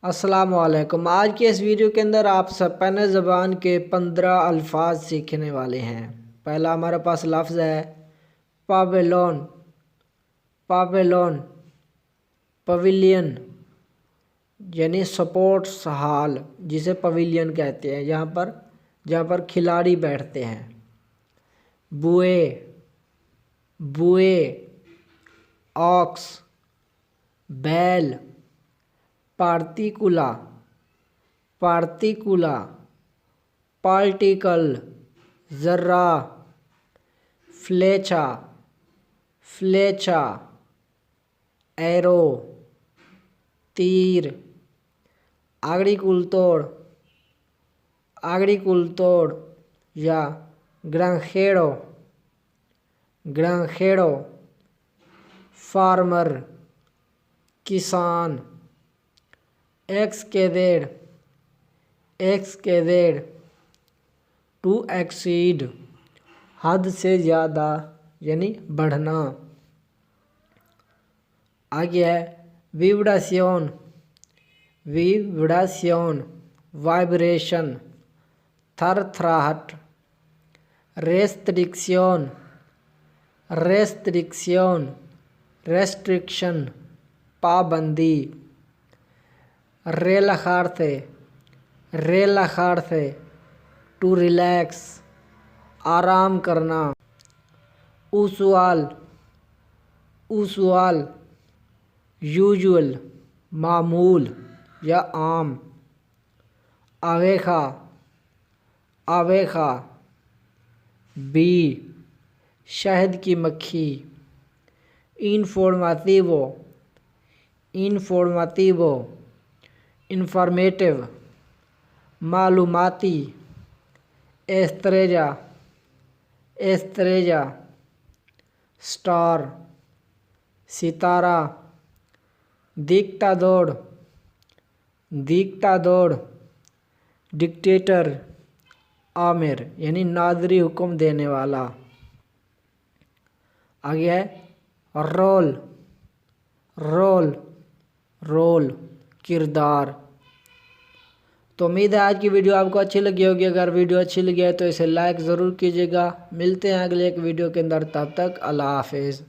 अस्सलामुअलैकुम। आज के इस वीडियो के अंदर आप स्पेनिश ज़बान के 15 अल्फाज सीखने वाले हैं। पहला हमारे पास लफ्ज़ है पावेलोन। पावेलोन पवेलियन यानी स्पोर्ट्स हॉल जिसे पवेलियन कहते हैं, जहाँ पर खिलाड़ी बैठते हैं। बुए बुए ऑक्स बैल पार्टिकुला पार्टिकुला पार्टिकल ज़र्रा फ्लेचा फ्लेचा एरो तीर agricultor या granjero granjero फार्मर किसान excavate टू एक्सीड हद से ज़्यादा यानी बढ़ना। आगे है विब्रासियोन वाइब्रेशन थरथराहट। रेस्ट्रिक्शन पाबंदी। relajarse टू रिलैक्स आराम करना। usual यूजुअल मामूल या आम। abeja बी शहद की मक्खी। informativo इंफॉर्मेटिव मालूमाती। estrella स्टार सितारा। dictador डिक्टेटर आमिर यानी नाज़री हुक्म देने वाला। आगे है रोल किरदार। तो उम्मीद है आज की वीडियो आपको अच्छी लगी होगी। अगर वीडियो अच्छी लगी है तो इसे लाइक ज़रूर कीजिएगा। मिलते हैं अगले एक वीडियो के अंदर, तब तक अल्लाह हाफिज़।